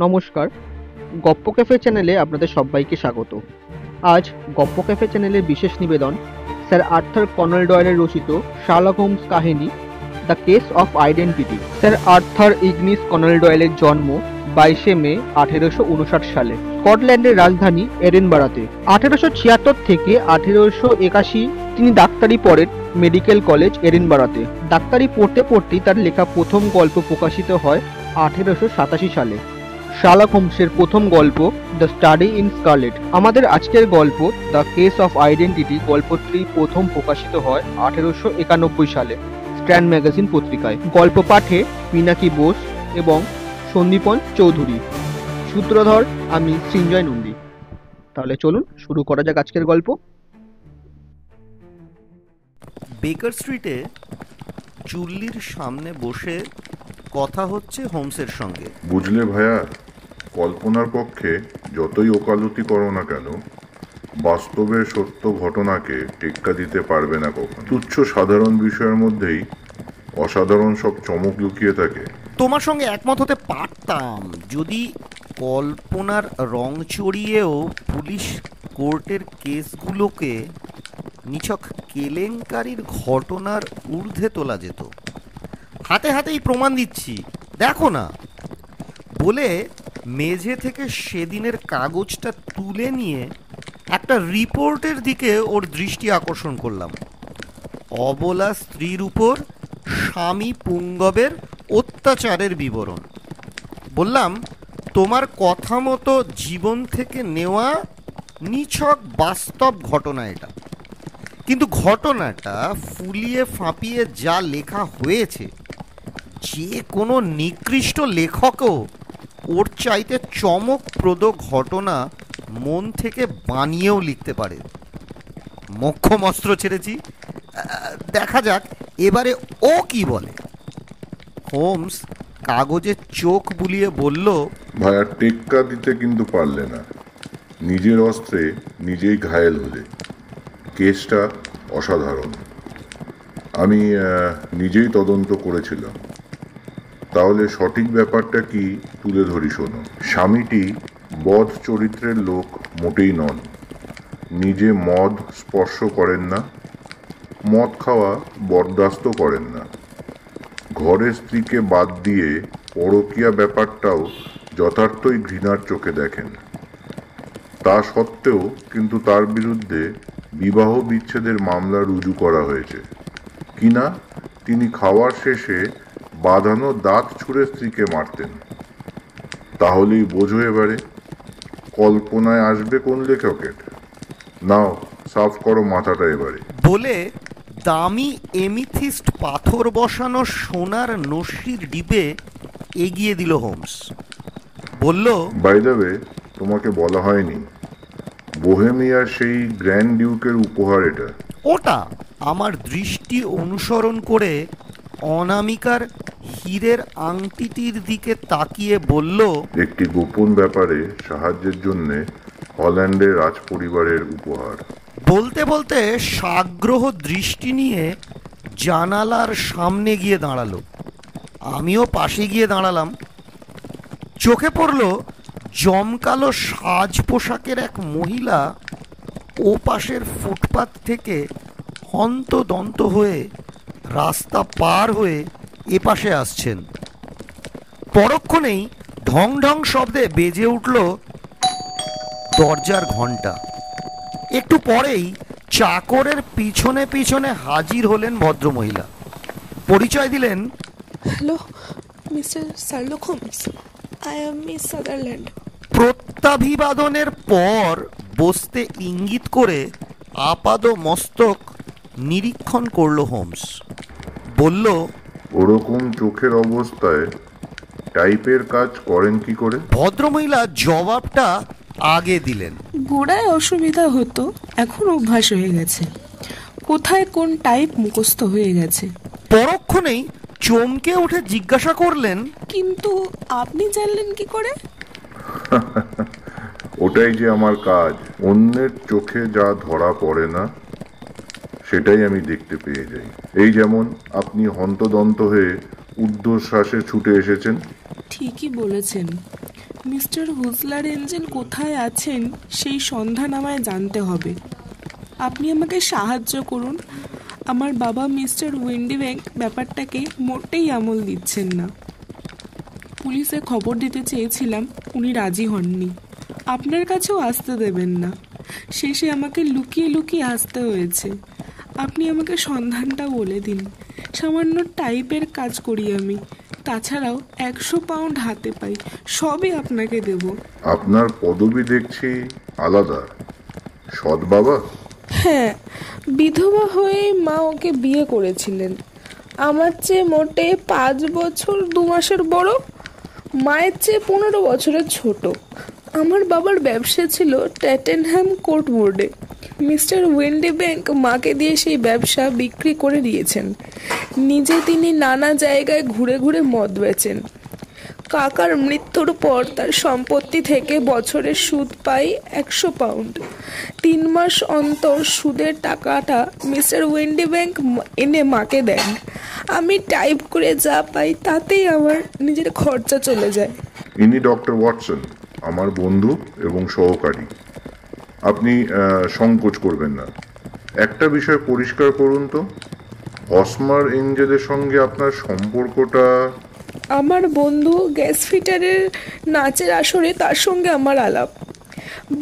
নমস্কার, গপ্প ক্যাফে চ্যানেলে আপনাদের সবাইকে স্বাগত। আজ গপ্প ক্যাফে চ্যানেলের বিশেষ নিবেদন স্যার আর্থার কনান ডয়েলের রচিত শার্লক হোমস কাহিনী the case of identity. Sir Arthur Ignatius Conan ডয়েলের জন্ম 22শে মে 1859 সালে স্কটল্যান্ডের রাজধানী এডিনবারাতে। 1876 থেকে 1881 তিনি ডাক্তারি পড়েন মেডিকেল কলেজ এডিনবারাতে। ডাক্তারি পড়তে পড়তেই তার লেখা প্রথম গল্প প্রকাশিত হয় 1887 সালে। শার্লক হোমসের প্রথম গল্প দ্য স্টাডি ইন স্কারলেট। আমাদের আজকের গল্প দ্য কেস অফ আইডেন্টিটি গল্পটি প্রথম প্রকাশিত হয় 1891 সালে স্ট্র্যান্ড ম্যাগাজিন পত্রিকায়। গল্প পাঠে পিনাকি বোস এবং সন্দীপন চৌধুরী। সূত্রধর আমি সৃঞ্জয় নন্দী। তাহলে চলুন শুরু করা যাক আজকের গল্প। বেকার স্ট্রিটে চুল্লির সামনে বসে কথা হচ্ছে হোমসের সঙ্গে। বুঝলে ভাইয়া, কল্পনার পক্ষে যতই ওকালতি করো না কেন, বাস্তবের সত্য ঘটনাকে টেক্কা দিতে পারবে না কখন। তুচ্ছ সাধারণ বিষয়ের মধ্যেই অসাধারণ সব চমক লুকিয়ে থাকে। তোমার সঙ্গে একমত হতে পারতাম যদি কল্পনার রং চড়িয়েও পুলিশ কোর্টের কেসগুলোকে নিছক কেলেঙ্কারির ঘটনার ঊর্ধ্বে তোলা যেত। হাতে হাতেই প্রমাণ দিচ্ছি, দেখো না বলে মেঝে থেকে সেদিনের কাগজটা তুলে নিয়ে একটা রিপোর্টের দিকে ওর দৃষ্টি আকর্ষণ করলাম। অবলা স্ত্রীর উপর স্বামী পুঙ্গবের অত্যাচারের বিবরণ। বললাম, তোমার কথা মতো জীবন থেকে নেওয়া নিছক বাস্তব ঘটনা এটা, কিন্তু ঘটনাটা ফুলিয়ে ফাঁপিয়ে যা লেখা হয়েছে, যে কোনো নিকৃষ্ট লেখকও ওর চাইতে চমকপ্রদ ঘটনা মন থেকে বানিয়েও লিখতে পারে। মোক্ষম অস্ত্র ছেড়েছি, দেখা যাক এবারে ও কি বলে। হোমস কাগজে চোখ বুলিয়ে বলল, ভাইয়া, টেক্কা দিতে কিন্তু পারলে না, নিজের অস্ত্রে নিজেই ঘায়েল হলে। কেসটা অসাধারণ। আমি নিজেই তদন্ত করেছিলাম। তাহলে সঠিক ব্যাপারটা কি তুলে ধরি শোনো। স্বামীটি বদ চরিত্রের লোক মোটেই নন। নিজে মদ স্পর্শ করেন না, মদ খাওয়া বরদাস্ত করেন না। ঘরের স্ত্রীকে বাদ দিয়ে পরকীয়া ব্যাপারটাও যথার্থই ঘৃণার চোখে দেখেন। তা সত্ত্বেও কিন্তু তার বিরুদ্ধে বিবাহ বিচ্ছেদের মামলা রুজু করা হয়েছে কিনা তিনি খাওয়ার শেষে বাঁধানো দাঁত ছুঁড়ে স্ত্রীকে মারতেন। তাহলেই বোঝো এবারে কল্পনায় আসবে কোন লেখকের। নাও সাফ করো মাথাটা এবারে। বলে দামি এমিথিস্ট পাথর বসানো সোনার নস্যির ডিবে এগিয়ে দিল হোমস। বলল, বাই দ্য ওয়ে, তোমাকে বলা হয়নি, বোহেমিয়ার সেই গ্র্যান্ড ডিউকের উপহার এটা। ওটা আমার দৃষ্টি অনুসরণ করে অনামিকার হীরের আংটিটির দিকে তাকিয়ে বলল, একটি গোপন ব্যাপারে সাহায্যের জন্য হল্যান্ডের রাজপরিবারের উপহার। বলতে বলতে সাগ্রহ দৃষ্টি নিয়ে জানালার সামনে গিয়ে দাঁড়ালো। আমিও পাশে গিয়ে দাঁড়ালাম। চোখে পড়ল জমকালো সাজ পোশাকের এক মহিলা ও পাশের ফুটপাত থেকে হন্তদন্ত হয়ে রাস্তা পার হয়ে এপাশে আসছেন। পরক্ষণেই ঢং ঢং শব্দে বেজে উঠল দরজার ঘন্টা। একটু পরেই চাকরের পিছনে পিছনে হাজির হলেন ভদ্রমহিলা। পরিচয় দিলেন, hello, mister Sherlock Holmes, I am miss Sutherland. প্রত্যাভিবাদনের পর বসতে ইঙ্গিত করে আপাদ মস্তক নিরীক্ষণ করল হোমস। বলল, ওরকম চোখের অবস্থায় টাইপের কাজ করেন কি করে? ভদ্রমহিলা জবাবটা আগে দিলেন। গোড়ায় অসুবিধা হতো, এখন অভ্যাস হয়ে গেছে। কোথায় কোন টাইপ মুখস্থ হয়ে গেছে। পরক্ষণেই চমকে উঠে জিজ্ঞাসা করলেন, কিন্তু আপনি জানলেন কি করে? ওটাই যে আমার কাজ। অন্যের চোখে যা ধরা পড়ে না সেটাই আমি দেখতে পেয়ে যাই। এই যেমন আপনি হন্তদন্ত হয়ে ঊর্ধ্বশ্বাসে ছুটে এসেছেন। ঠিকই বলেছেন, মিস্টার হুজলার এঞ্জেল কোথায় আছেন সেই সন্ধান আমায় জানতে হবে। আপনি আমাকে সাহায্য করুন। আমার বাবা মিস্টার উইন্ডিব্যাক ব্যাপারটাকে মোটেই আমল দিচ্ছেন না। পুলিশে খবর দিতে চেয়েছিলাম, উনি রাজি হননি। আপনার কাছেও আসতে দেবেন না। শেষে আমাকে লুকিয়ে লুকিয়ে আসতে হয়েছে। আপনি আমাকে সন্ধানটা বলে দিন। সামান্য টাইপের কাজ করি আমি, তাছাড়াও 100 পাউন্ড হাতে পাই, সবই আপনাকে দেব। আপনার পদবি দেখছি আলাদা, সৎ বাবা। হ্যাঁ, বিধবা হয়ে মা ওকে বিয়ে করেছিলেন। আমার চেয়ে মোটে 5 বছর 2 মাসের বড়, মায়ের চেয়ে 15 বছরের ছোট। আমার বাবার ব্যবসা ছিল ট্যাটেনহ্যাম কোর্ট বোর্ডে। মিস্টার উইন্ডিব্যাক মাকে দিয়ে সেই ব্যবসা বিক্রি করে দিয়েছেন। নিজে তিনি নানা জায়গায় ঘুরে ঘুরে মদ বেচেন। কাকার মৃত্যুর পর তার সম্পত্তি থেকে বছরের সুদ পাই 100 পাউন্ড। 3 মাস অন্তর সুদের টাকাটা মিস্টার উইন্ডিব্যাক এনে মাকে দেন। আমি টাইপ করে যা পাই তাতেই আমার নিজের খরচা চলে যায়। ইনি ডক্টর ওয়াটসন, আমার বন্ধু এবং সহকারী। আপনি সংকোচ করবেন না। একটা বিষয় পরিষ্কার করুন তো, হসমার এঞ্জেলের সঙ্গে আপনার সম্পর্কটা? আমার বন্ধু গ্যাস ফিটারের নাচের আসরে তার সঙ্গে আমার আলাপ।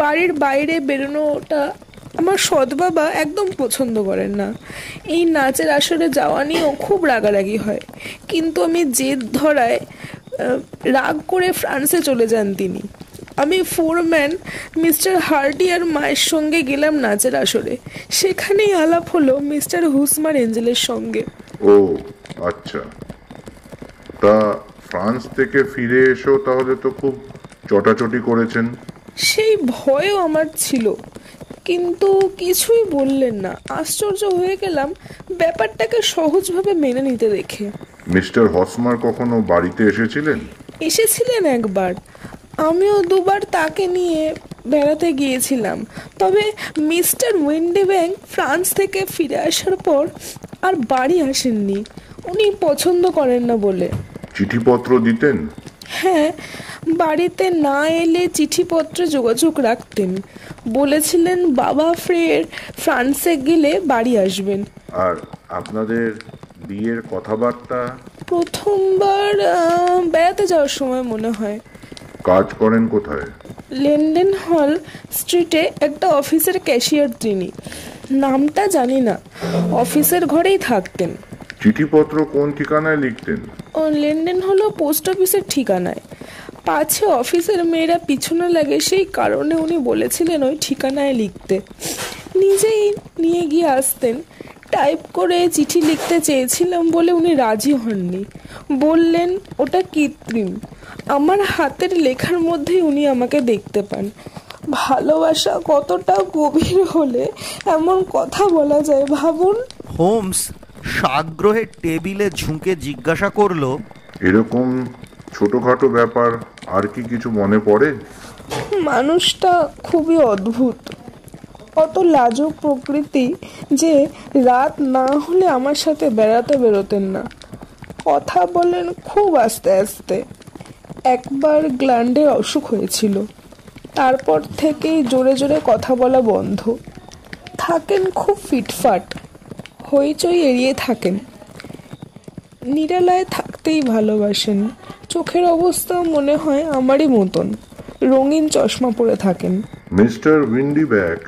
বাড়ির বাইরে বেরোনোটা আমার সৎ বাবা একদম পছন্দ করেন না। এই নাচের আসরে যাওয়া নিয়েও খুব রাগারাগি হয়, কিন্তু আমি জেদ ধরায় রাগ করে ফ্রান্সে চলে যান তিনি। আমি ফোরম্যান মিস্টার হার্ডি আর মায়ের সঙ্গে গেলাম নাচের আসরে। সেখানেই আলাপ হলো মিস্টার হুসমার এঞ্জেলের সঙ্গে। ও আচ্ছা, তা ফ্রান্স থেকে ফিরে এসেও তাহলে তো খুব চটাচটি করেছেন। সেই ভয়ও আমার ছিল, কিন্তু কিছুই বললেন না। আশ্চর্য হয়ে গেলাম ব্যাপারটাকে সহজভাবে মেনে নিতে দেখে। মিস্টার হসমার কখনো বাড়িতে এসেছিলেন? এসেছিলেন একবার, আমিও 2 বার তাকে নিয়ে বেড়াতে গিয়েছিলাম। তবে মিস্টার উইন্ডিব্যাক ফ্রান্স থেকে ফিরে আসার পর আর বাড়ি আসেননি, উনি পছন্দ করেন না বলে। চিঠিপত্র দিতেন? হ্যাঁ, বাড়িতে না এলে চিঠিপত্রে যোগাযোগ রাখতেন। বলেছিলেন বাবা ফের ফ্রান্সে গেলে বাড়ি আসবেন। আর আপনাদের বিয়ের কথাবার্তা? প্রথমবার বেড়াতে যাওয়ার সময় মনে হয়। কাজ করেন কোথায়? লেন্ডেন হল স্ট্রিটে একটা অফিসের ক্যাশিয়ার তিনি, নামটা জানি না। অফিসের ঘরেই থাকতেন। চিঠিপত্র কোন ঠিকানায় লিখতেন? লেনদেন হলো পোস্ট অফিসের ঠিকানায়। পাছে অফিসের মেয়েরা পিছনে লাগে, সেই কারণে উনি বলেছিলেন ওই ঠিকানায় লিখতে। নিজেই নিয়ে গিয়ে আসতেন। টাইপ করে চিঠি লিখতে চেয়েছিলাম বলে উনি রাজি হননি, বললেন ওটা কৃত্রিম। আমার হাতের লেখার মধ্যেই উনি আমাকে দেখতে পান। ভালোবাসা কতটা গভীর হলে এমন কথা বলা যায় ভাবুন। হোমস সাগ্রহে টেবিলে ঝুঁকে জিজ্ঞাসা করলো, এরকম ছোটখাটো ব্যাপার আর কি কিছু মনে পড়ে? মানুষটা খুবই অদ্ভুত, অত লাজুক প্রকৃতি যে রাত না হলে আমার সাথে বেড়াতে বেরোতেন না। কথা বলেন খুব আস্তে আস্তে। একবার গ্ল্যান্ডের অসুখ হয়েছিল, তারপর থেকেই জোরে জোরে কথা বলা বন্ধ। থাকেন খুব ফিটফাট, হইচই এড়িয়ে থাকেন। নিরালায় থাকতেই ভালোবাসেন। চোখের অবস্থাও মনে হয় আমারই মতন, রঙিন চশমা পরে থাকেন। মিস্টার উইন্ডিব্যাক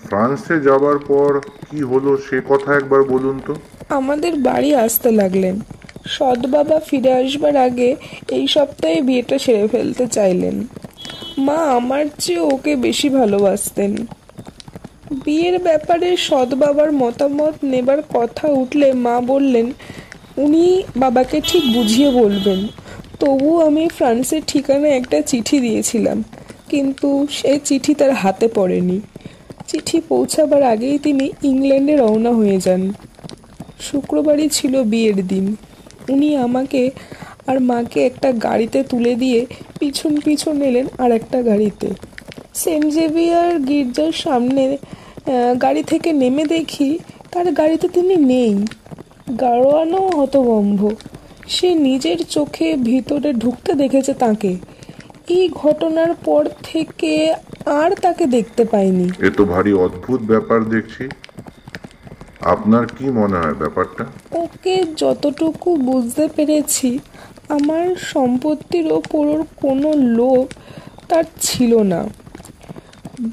ফ্রান্সে যাবার পর কি হলো সে কথা একবার বলুন তো। আমাদের বাড়ি আসতে লাগলেন। সৎ বাবা ফিরে আসবার আগে এই সপ্তাহে বিয়েটা সেরে ফেলতে চাইলেন। মা আমার চেয়ে ওকে বেশি ভালোবাসতেন। বিয়ের ব্যাপারে সৎ বাবার মতামত নেবার কথা উঠলে মা বললেন উনি বাবাকে ঠিক বুঝিয়ে বলবেন। তবু আমি ফ্রান্সের ঠিকানায় একটা চিঠি দিয়েছিলাম, কিন্তু সেই চিঠি তার হাতে পড়েনি। চিঠি পৌঁছাবার আগেই তিনি ইংল্যান্ডে রওনা হয়ে যান। শুক্রবারই ছিল বিয়ের দিন। উনি আমাকে আর মাকে একটা গাড়িতে তুলে দিয়ে পিছন পিছন এলেন আর একটা গাড়িতে। সেন্ট জেভিয়ার গির্জার সামনে গাড়ি থেকে নেমে দেখি তার গাড়িতে তিনি নেই। গাড়োয়ানও হতভম্ব। সে নিজের চোখে ভিতরে ঢুকতে দেখেছে তাকে। এই ঘটনার পর থেকে আর তাকে দেখতে পাইনি। এ তো ভারী অদ্ভুত ব্যাপার দেখছি। আপনার কি মনে হয় ব্যাপারটা? ওকে যতটুকু বুঝতে পেরেছি, আমার সম্পত্তির ওপর ওর কোনো লোভ তার ছিল না।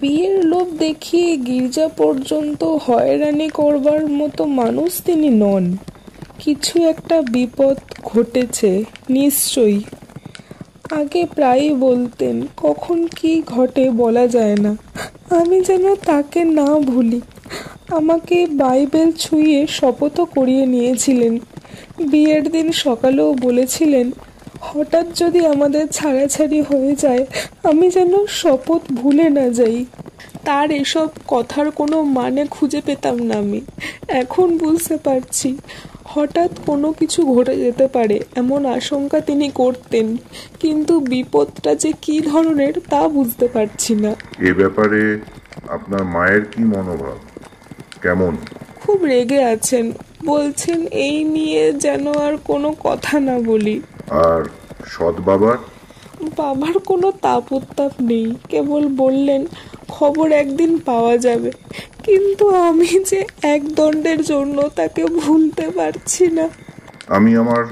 বিয়ের লোভ দেখিয়ে গির্জা পর্যন্ত হয়রানি করবার মতো মানুষ তিনি নন। কিছু একটা বিপদ ঘটেছে নিশ্চয়ই। আগে প্রায়ই বলতেন, কখন কি ঘটে বলা যায় না। আমি যেন তাকে না ভুলি। আমাকে বাইবেল ছুঁয়ে শপথও করিয়ে নিয়েছিলেন। বিয়ের দিন সকালেও বলেছিলেন, হঠাৎ যদি আমাদের ছাড়াছাড়ি হয়ে যায়, আমি যেন শপথ ভুলে না যাই। তার এসব কথার কোনো মানে খুঁজে পেতাম না আমি। এখন বুঝতে পারছি, হঠাৎ কোনো কিছু ঘটে যেতে পারে এমন আশঙ্কা তিনি করতেন, কিন্তু বিপদটা যে কী ধরনের তা বুঝতে পারছি না। এ ব্যাপারে আপনার মায়ের কি মনোভাব, কেমন? খুব রেগে আছেন, বলছেন এই নিয়ে যেন আর কোনো কথা না বলি। আর সৎ বাবার? বাবার কোনো তাপ উত্তাপ নেই, কেবল বললেন খবর একদিন পাওয়া যাবে। কিন্তু আমি যে এক দণ্ডের জন্য তাকে ভুলতে পারছি না। আমি আমার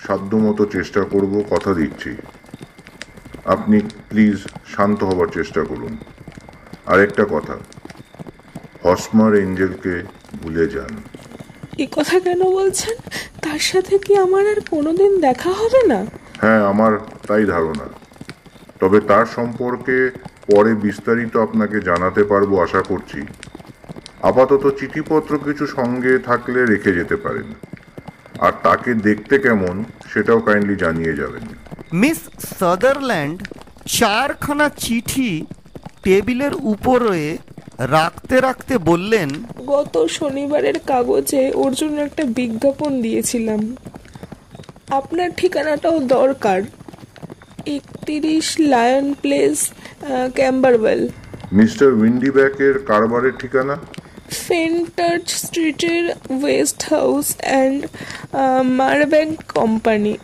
সাধ্যমতো চেষ্টা করব, কথা দিচ্ছি। আপনি প্লিজ শান্ত হবার চেষ্টা করুন। আর একটা কথা, হসমার এঞ্জেলকে ভুলে যান। এ কথা কেন বলছেন? তার সাথে কি আমার আর কোনোদিন দেখা হবে না? হ্যাঁ, আমার তাই ধারণা। তবে তার সম্পর্কে পরে বিস্তারিত আপনাকে জানাতে পারবো আশা করছি। আপাতত চিঠিপত্র কিছু সঙ্গে থাকলে রেখে যেতে পারেন। আর তাকে দেখতে কেমন সেটাও কাইন্ডলি জানিয়ে যাবেন। মিস সাদারল্যান্ড চারখানা চিঠি টেবিলের উপরে রাখতে রাখতে বললেন, গত শনিবারের কাগজে ওর জন্য একটা বিজ্ঞাপন দিয়েছিলাম। আপনার ঠিকানাটাও দরকার। 31 লায়ন প্লেস, ক্যাম্বারওয়েল। মিস্টার উইন্ডিব্যাকের কারবারের ঠিকানা? ফেন্টার স্ট্রিটের ওয়েস্ট হাউস অ্যান্ড মারব্যাঙ্ক কোম্পানি।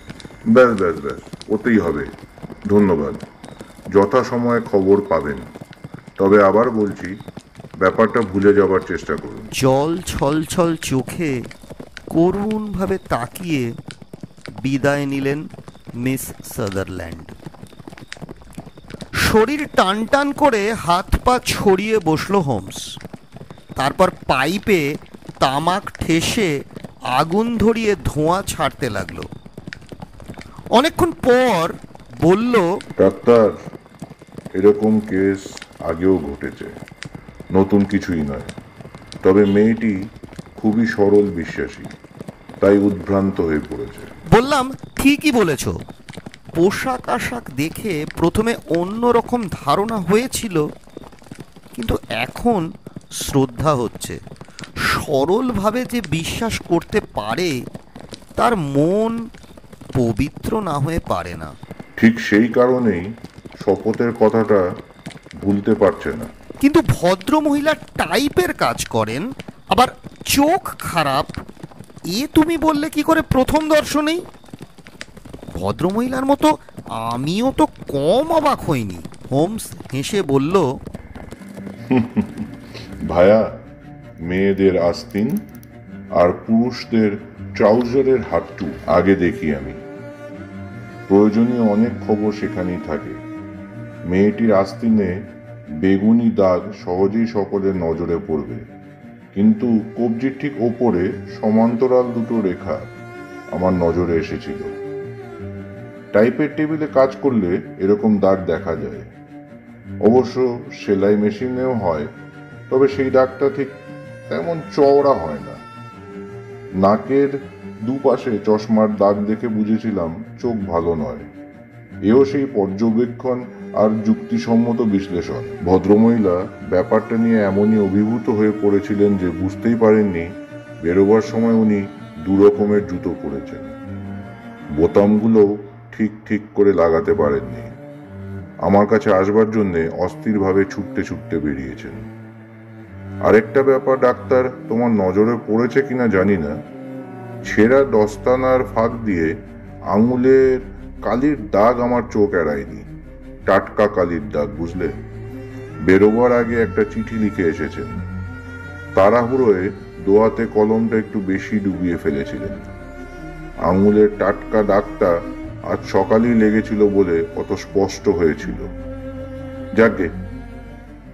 ব্যাস ব্যাস ব্যাস, ওতেই হবে। ধন্যবাদ। যথাসময়ে খবর পাবেন। তবে আবার বলছি, ব্যাপারটা ভুলে যাবার চেষ্টা করুন। জল ছলছল চোখে করুণভাবে তাকিয়ে বিদায় নিলেন মিস সাদারল্যান্ড। শরীর টান টান করে হাত পা ছড়িয়ে বসল হোমস। তারপর পাইপে তামাক ঠেসে আগুন ধরিয়ে ধোঁয়া ছাড়তে লাগলো। অনেকক্ষণ পর বলল, ডাক্তার, এরকম কেস আগেও ঘটেছে, নতুন কিছুই নয়। তবে মেয়েটি খুবই সরল বিশ্বাসী, তাই উদ্ভ্রান্ত হয়ে পড়েছে। বললাম, ঠিকই বলেছ। পোশাক আশাক দেখে প্রথমে অন্যরকম ধারণা হয়েছিল, কিন্তু এখন শ্রদ্ধা হচ্ছে। সরলভাবে যে বিশ্বাস করতে পারে, তার মন পবিত্র না হয়ে পারে না। ঠিক সেই কারণেই শপথের কথাটা ভুলতে পারছে না। কিন্তু ভদ্র মহিলা টাইপের কাজ করেন, আবার চোখ খারাপ, এ তুমি বললে কি করে প্রথম দর্শনেই? ভদ্রমহিলার মতো আমিও তো কম অবাক হইনি। হোমস হেসে বলল, ভায়া, মেয়েদের আস্তিন আর পুরুষদের ট্রাউজারের হাট্টু আগে দেখি আমি। প্রয়োজনীয় অনেক খবর সেখানেই থাকে। মেয়েটির আস্তিনে বেগুনি দাগ সহজেই সকলের নজরে পড়বে, কিন্তু কবজির ঠিক ওপরে সমান্তরাল দুটো রেখা আমার নজরে এসেছিল। টাইপের টেবিলে কাজ করলে এরকম দাগ দেখা যায়। অবশ্য সেলাই মেশিনেও হয়, তবে সেই দাগটা ঠিক তেমন চওড়া হয় না। নাকের দুপাশে চশমার দাগ দেখে বুঝেছিলাম চোখ ভালো নয়। এও সেই পর্যবেক্ষণ আর যুক্তিসম্মত বিশ্লেষণ। ভদ্রমহিলা ব্যাপারটা নিয়ে এমনই অভিভূত হয়ে পড়েছিলেন যে বুঝতেই পারেননি বেরোবার সময় উনি দুরকমের জুতো পরেছেন। বোতামগুলো ঠিক ঠিক করে লাগাতে পারেননি। আমার কাছে আসবার জন্যে অস্থিরভাবে ছুটতে ছুটতে বেরিয়েছেন। আরেকটা ব্যাপার ডাক্তার, তোমার নজরে পড়েছে কিনা জানি না, ছেঁড়া দস্তানার ফাঁক দিয়ে আঙুলের কালির দাগ আমার চোখ এড়ায়নি। টাটকা কালির দাগ, বুঝলে? বেরোবার আগে একটা চিঠি লিখে এসেছেন। তাড়াহুড়োয় দোয়াতে কলমটা একটু বেশি ডুবিয়ে ফেলেছিলেন। আঙুলের টাটকা দাগটা আজ সকালেই লেগেছিল বলে অত স্পষ্ট হয়েছিল। যাকে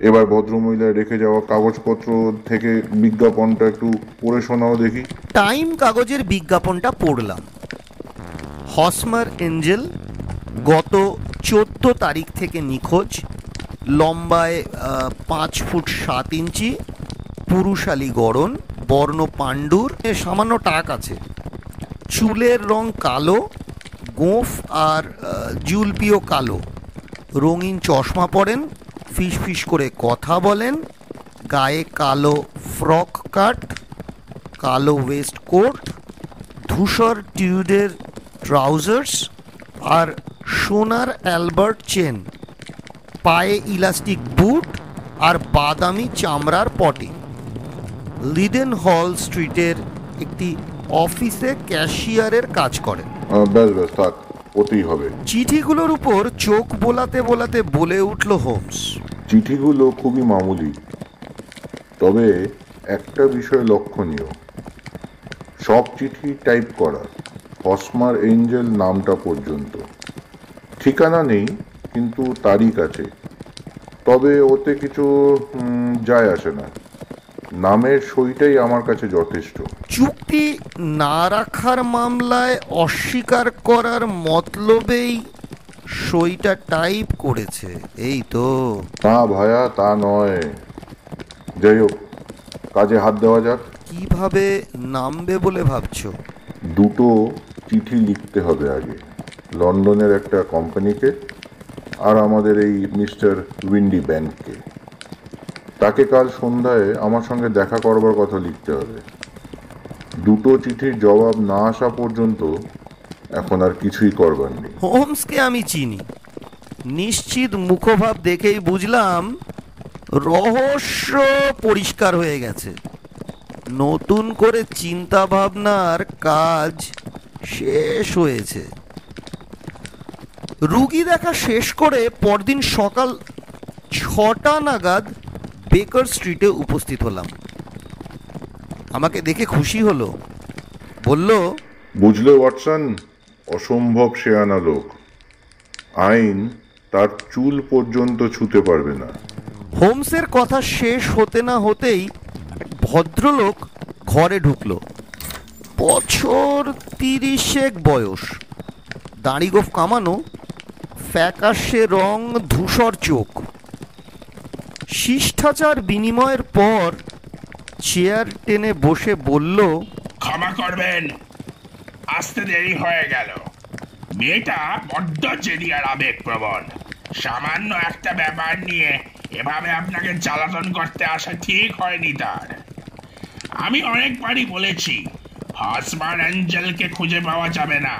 এবার ভদ্রমহিলার রেখে যাওয়া কাগজপত্র থেকে বিজ্ঞাপনটা একটু পড়ে শোনাও দেখি। টাইম কাগজের বিজ্ঞাপনটা পড়লাম। হসমার এঞ্জেল, গত 14 তারিখ থেকে নিখোঁজ, লম্বায় 5 ফুট 7 ইঞ্চি, পুরুষালী গড়ন, বর্ণ পাণ্ডুর, সামান্য টাক আছে, চুলের রং কালো, গোঁফ আর জুলপিও কালো, রঙিন চশমা পরেন, ফিস করে কথা বলেন, গায়ে কালো ফ্রক কাট, কালো ওয়েস্ট কোট, ধূসর টিউডের ট্রাউজার্স আর সোনার অ্যালবার্ট চেন, পায়ে ইলাস্টিক বুট আর বাদামি চামড়ার পটি। লিডেন হল স্ট্রিটের একটি অফিসে ক্যাশিয়ারের কাজ করেন। ব্যাস ব্যাস, থাক, ওতেই হবে। চিঠিগুলোর উপর চোখ বোলাতে বোলাতে বলে উঠল হোমস, চিঠিগুলো খুবই মামুলি, তবে একটা বিষয় লক্ষণীয়। সব চিঠি টাইপ করা, হসমার এঞ্জেল নামটা পর্যন্ত। ঠিকানা নেই, কিন্তু তারিখ আছে। তবে ওতে কিছু যায় আসে না, নামের সইটাই আমার কাছে যথেষ্ট। চুক্তি না রাখার মামলায় অস্বীকার করার মতলবেই সইটা টাইপ করেছে, এই তো? না ভায়া, তা নয়। যাই হোক, কাজে হাত দেওয়া যাক। কিভাবে নামবে বলে ভাবছো? দুটো চিঠি লিখতে হবে আগে, লন্ডনের একটা কোম্পানিকে আর আমাদের এই মিস্টার উইন্ডি ব্যাংককে। তাকে কাল সন্ধ্যায় আমার সঙ্গে দেখা করবার কথা লিখতে হবে। দুটো চিঠির জবাব না আসা পর্যন্ত এখন আর কিছুই করবার নেই। হোমসকে আমি চিনি, নিশ্চিত মুখভাব দেখেই বুঝলাম রহস্য পরিষ্কার হয়ে গেছে। নতুন করে চিন্তা ভাবনার কাজ শেষ হয়েছে। রুগী দেখা শেষ করে পরদিন সকাল 6টা নাগাদ বেকার স্ট্রিটে উপস্থিত হলাম। আমাকে দেখে খুশি হলো, বলল, বুঝলে ওয়াটসন, অসম্ভব শেয়ানা লোক। আইন তার চুল পর্যন্ত ছুতে পারবে না। হোমসের কথা শেষ হতে না হতেই এক ভদ্রলোক ঘরে ঢুকলো। বছর 30 বয়স, দাড়ি গোঁফ কামানো, ফ্যাকাশে রং, ধূসর চোখ। শিষ্টাচার বিনিময়ের পর চেয়ার টেনে বসে বলল, ক্ষমা করবেন, আসতে দেরি হয়ে গেল। মেয়েটা বড্ড জেদি আর আবেগপ্রবণ। সামান্য একটা ব্যাপার নিয়ে এভাবে আপনাকে জ্বালাতন করতে আসা ঠিক হয়নি তার। আমি অনেকবারই বলেছি হসমার অ্যাঞ্জেলকে খুঁজে পাওয়া যাবে না,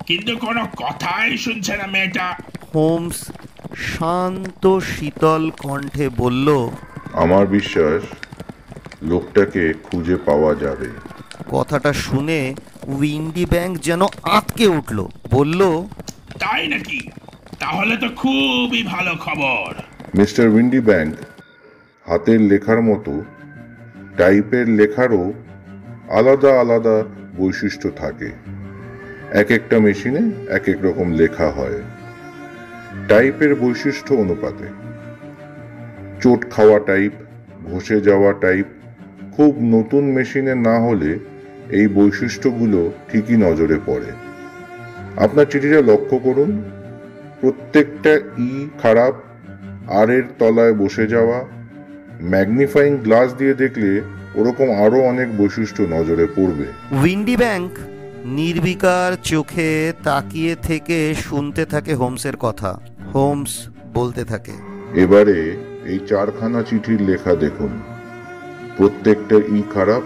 কিন্তু কোনো কথাই শুনছে না মেয়েটা। হোমস শান্ত শীতল কণ্ঠে বলল, আমার বিশ্বাস লোকটাকে খুঁজে পাওয়া যাবে। কথাটা শুনে উইন্ডি ব্যাংক যেন আঁতকে উঠল, বলল, তাই নাকি? তাহলে তো খুবই ভালো খবর। মিস্টার উইন্ডি ব্যাংক, হাতের লেখার মতো টাইপের লেখারও আলাদা আলাদা বৈশিষ্ট্য থাকে। এক একটা মেশিনে এক এক রকম লেখা হয় টাইপের বৈশিষ্ট্য অনুপাতে। চোট খাওয়া টাইপ, ঘষে যাওয়া টাইপ, খুব নতুন মেশিনে না হলে এই বৈশিষ্ট্যগুলো ঠিকই নজরে পড়ে। আপনার চিঠিটা লক্ষ্য করুন, প্রত্যেকটা ই খারাপ, আর এর তলায় বসে যাওয়া। ম্যাগনিফাইং গ্লাস দিয়ে দেখলে ওরকম আরো অনেক বৈশিষ্ট্য নজরে পড়বে। উইন্ডি ব্যাংক নির্বিকার চোখে তাকিয়ে থেকে শুনতে থাকে হোমসের কথা। হোমস বলতে থাকে, এবারে এই 4খানা চিঠির লেখা দেখুন। প্রত্যেকটা ই খারাপ,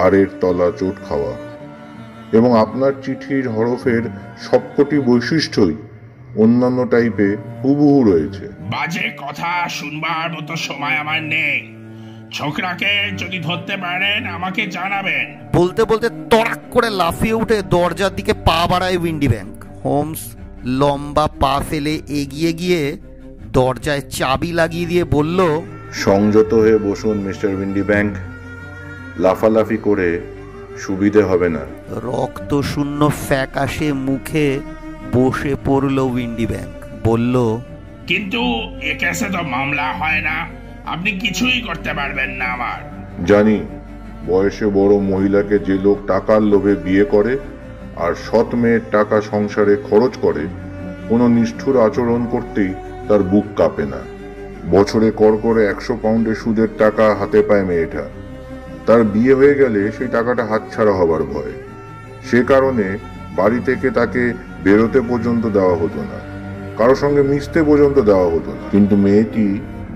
আর এর তলা চোট খাওয়া, এবং আপনার চিঠির হরফের সবকটি বৈশিষ্ট্যই অন্যান্য টাইপে হুবহু রয়েছে। বাজে কথা শুনবার মতো সময় আমার নেই। ছোকরাকে যদি ধরতে পারেন আমাকে জানাবেন। বলতে বলতে তড়াক করে লাফিয়ে উঠে দরজার দিকে পা বাড়ায় উইন্ডি ব্যাংক। হোমস লম্বা পা ফেলে এগিয়ে গিয়ে দরজায় চাবি লাগিয়ে দিয়ে বলল, সংযত হয়ে বসুন মিস্টার উইন্ডি ব্যাংক, লাফালাফি করে সুবিধে হবে না। রক্তশূন্য ফ্যাকাশে মুখে বসে পড়ল উইন্ডি ব্যাংক। বলল, কিন্তু এ কেসে তো মামলা হয় না, আপনি কিছুই করতে পারবেন না আমার। জানি, বয়সে বড় মহিলাকে যে লোক টাকার লোভে বিয়ে করে আর সৎ মেয়ের টাকা সংসারে খরচ করে, কোনো নিষ্ঠুর আচরণ করতেই তার বুক কাঁপে না। বছরে করে 100 পাউন্ডের সুদের টাকা হাতে পায় মেয়েটা। তার বিয়ে হয়ে গেলে সেই টাকাটা হাতছাড়া হবার ভয়। সে কারণে বাড়ি থেকে তাকে বেরোতে পর্যন্ত দেওয়া হতো না, কারোর সঙ্গে মিশতে পর্যন্ত দেওয়া হতো না। কিন্তু মেয়েটি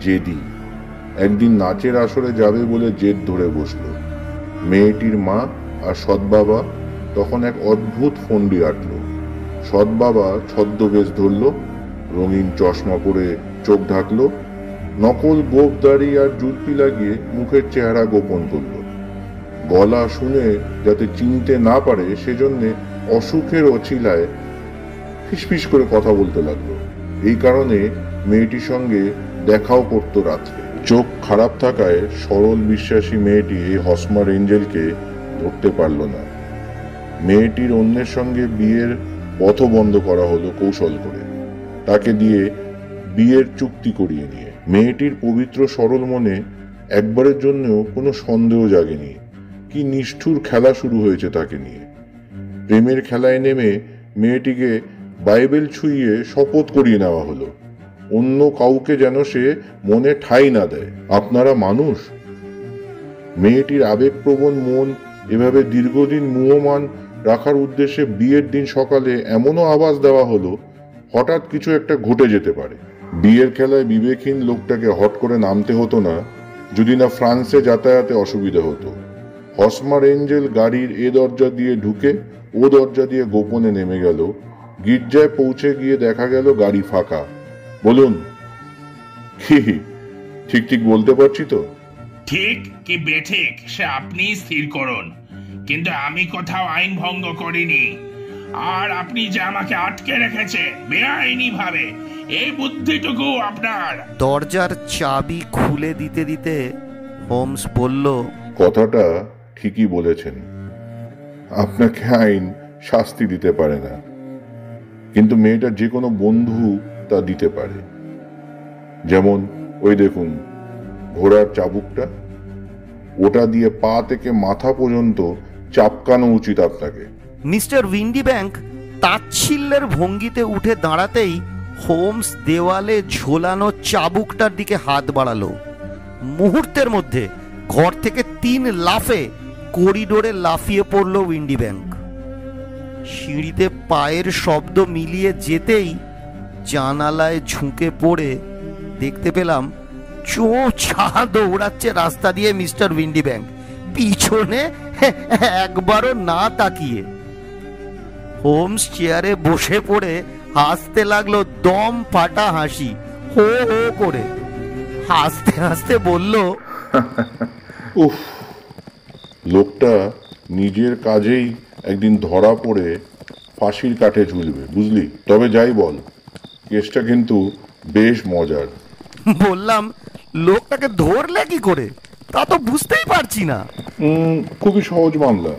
জেদি। একদিন নাচের আসরে যাবে বলে জেদ ধরে বসলো। মেয়েটির মা আর সৎবাবা তখন এক অদ্ভুত ফন্ডি আটল। সৎবাবা ছদ্মবেশ ধরল, রঙিন চশমা পরে চোখ ঢাকলো, নকল গোঁফ দাড়ি আর জুলপি লাগিয়ে মুখের চেহারা গোপন করল। গলা শুনে যাতে চিনতে না পারে সেজন্যে অসুখের অছিলায় ফিসফিস করে কথা বলতে লাগলো। এই কারণে মেয়েটির সঙ্গে দেখাও করতো রাত্রে। চোখ খারাপ থাকায় সরল বিশ্বাসী মেয়েটি এই হসমার এঞ্জেলকে ধরতে পারল না। মেয়েটির অন্যের সঙ্গে বিয়ের পথ বন্ধ করা হলো কৌশল করে, তাকে দিয়ে বিয়ের চুক্তি করিয়ে নিয়ে। মেয়েটির পবিত্র সরল মনে একবারের জন্যও কোনো সন্দেহ জাগেনি। কি নিষ্ঠুর খেলা শুরু হয়েছে তাকে নিয়ে। প্রেমের খেলায় নেমে মেয়েটিকে বাইবেল ছুঁয়ে শপথ করিয়ে নেওয়া হলো, অন্য কাউকে যেন সে মনে ঠাঁই না দেয়। আপনারা মানুষ। মেয়েটির আবেগপ্রবণ মন এভাবে দীর্ঘদিন মুহ্যমান রাখার উদ্দেশ্যে বিয়ের দিন সকালে এমনও আভাস দেওয়া হলো হঠাৎ কিছু একটা ঘটে যেতে পারে। বিয়ের খেলায় বিবেকহীন লোকটাকে হট করে নামতে হতো না, যদি না ফ্রান্সে যাতায়াতে অসুবিধা হতো। হসমার এঞ্জেল গাড়ির এ দরজা দিয়ে ঢুকে ও দরজা দিয়ে গোপনে নেমে গেল। গির্জায় পৌঁছে গিয়ে দেখা গেল গাড়ি ফাঁকা। বলুন, কি ঠিক ঠিক বলতে পারছি তো? ঠিক কি বেঠিক সে আপনি স্থির করুন, কিন্তু আমি কোথাও আইন ভঙ্গ করিনি। আর আপনি যে আমাকে আটকে রেখেছে বেআইনি ভাবে, এই বুদ্ধিটুকু আপনার। দরজার চাবি খুলে দিতে দিতে হোমস বলল, কথাটা ঠিকই বলেছেন। আপনাকে আইন শাস্তি দিতে পারে না, কিন্তু মেয়েটার যে কোনো বন্ধু তা দিতে পারে। যেমন ওই দেখুন ঘোড়ার চাবুকটা, ওটা দিয়ে পা থেকে মাথা পর্যন্ত চাপকানো উচিত আপনাকে। মিস্টার উইন্ডি ব্যাংক তাচ্ছিল্যের ভঙ্গিতে উঠে দাঁড়াতেই হোমস দেওয়ালে ঝোলানো চাবুকটার দিকে হাত বাড়ালো। মুহূর্তের মধ্যে ঘর থেকে 3 লাফে করিডোরে লাফিয়ে পড়ল উইন্ডি ব্যাংক। সিঁড়িতে পায়ের শব্দ মিলিয়ে যেতেই জানালায় ঝুঁকে পড়ে দেখতে পেলাম চোঁচা দৌড়াচ্ছে রাস্তা দিয়ে মিস্টার উইন্ডি ব্যাংক, পিছনে একবারও না তাকিয়ে। হোমস চেয়ারে বসে পড়ে হাসতে লাগলো, দম ফাটা হাসি, হো হো করে। হাসতে হাসতে বলল, উফ, লোকটা নিজের কাজেই একদিন ধরা পড়ে ফাঁসির কাঠে ঝুলবে, বুঝলি? তবে যাই বল, কেসটা কিন্তু বেশ মজার। বললাম, লোকটাকে ধরলে কি করে তা তো বুঝতেই পারছি না। খুবই সহজ মামলা,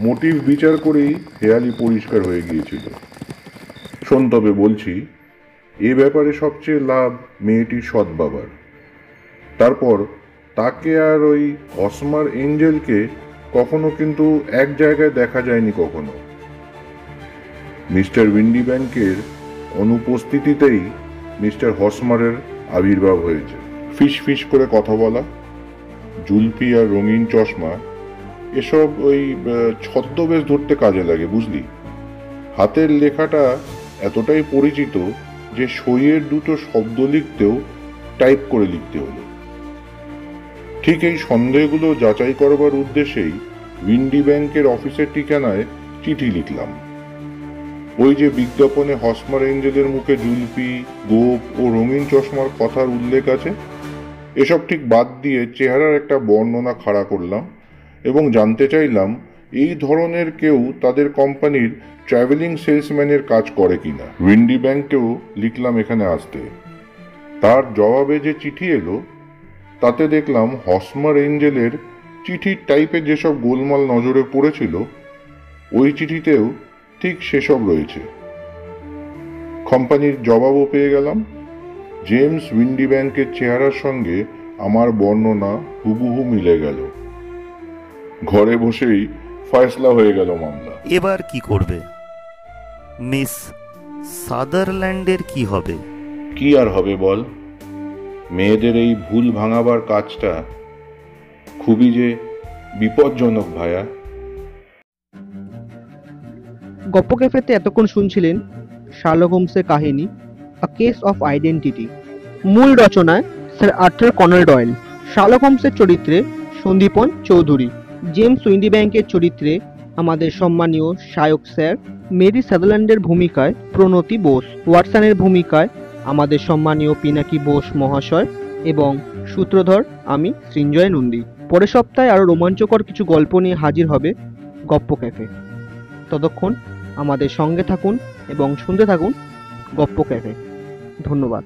মোটিভ বিচার করেই হেয়ালি পরিষ্কার হয়ে গিয়েছিল। শোন, তবে বলছি, এ ব্যাপারে সবচেয়ে লাভ মেয়েটির সৎ বাবার। তারপর তাকে আর ওই হসমার এঞ্জেলকে কখনো কিন্তু এক জায়গায় দেখা যায়নি কখনো। মিস্টার উইন্ডি ব্যাংকের অনুপস্থিতিতেই মিস্টার হসমারের আবির্ভাব হয়েছে। ফিস ফিস করে কথা বলা, জুলপি আর রঙিন চশমা, এসব ওই ছদ্মবেশ ধরতে কাজে লাগে, বুঝলি? হাতের লেখাটা এতটাই পরিচিত যে সইয়ের দুটো শব্দ লিখতেও টাইপ করে লিখতে হলো। ঠিক এই সন্দেহগুলো যাচাই করবার উদ্দেশ্যেই উইন্ডি ব্যাংকের অফিসের ঠিকানায় চিঠি লিখলাম। ওই যে বিজ্ঞাপনে হসমার এঞ্জেলের মুখে জুলপি, গোপ ও রঙিন চশমার কথার উল্লেখ আছে, এসব ঠিক বাদ দিয়ে চেহারার একটা বর্ণনা খাড়া করলাম এবং জানতে চাইলাম এই ধরনের কেউ তাদের কোম্পানির ট্রাভেলিং সেলসম্যানের কাজ করে কিনা। উইন্ডি ব্যাংকেও লিখলাম এখানে আসতে। তার জবাবে যে চিঠি এলো তাতে দেখলাম হসমার এঞ্জেলের চিঠির টাইপের যেসব গোলমাল নজরে পড়েছিল ওই চিঠিতেও ঠিক সেসব রয়েছে। কোম্পানির জবাবও পেয়ে গেলাম। জেমস উইন্ডি ব্যাংকের চেহারার সঙ্গে আমার বর্ণনা হুবহু মিলে গেল। ঘরে বসেই ফয়সলা হয়ে গেল মামলা। এবার কি করবে? মিস সাদারল্যান্ডের কি হবে? কি আর হবে বল, মেয়েদের এই ভুল ভাঙাবার কাজটা খুবই যে বিপজ্জনক ভায়া। গপ্প ক্যাফেতে এতক্ষণ শুনছিলেন শার্লক হোমসের কাহিনী আ কেস অফ আইডেন্টিটি। মূল রচনায় sir Arthur Conan Doyle, Sherlock হোমসের চরিত্রে সন্দীপন চৌধুরী, জেমস উইন্ডি ব্যাংকের চরিত্রে আমাদের সম্মানীয় শায়ক স্যার, মেরি সাদারল্যান্ডের ভূমিকায় প্রণতি বোস, ওয়াটসনের ভূমিকায় আমাদের সম্মানীয় পিনাকি বোস মহাশয় এবং সূত্রধর আমি সৃঞ্জয় নন্দী। পরের সপ্তাহে আরও রোমাঞ্চকর কিছু গল্প নিয়ে হাজির হবে গপ্প ক্যাফে। ততক্ষণ আমাদের সঙ্গে থাকুন এবং শুনতে থাকুন গপ্প ক্যাফে। ধন্যবাদ।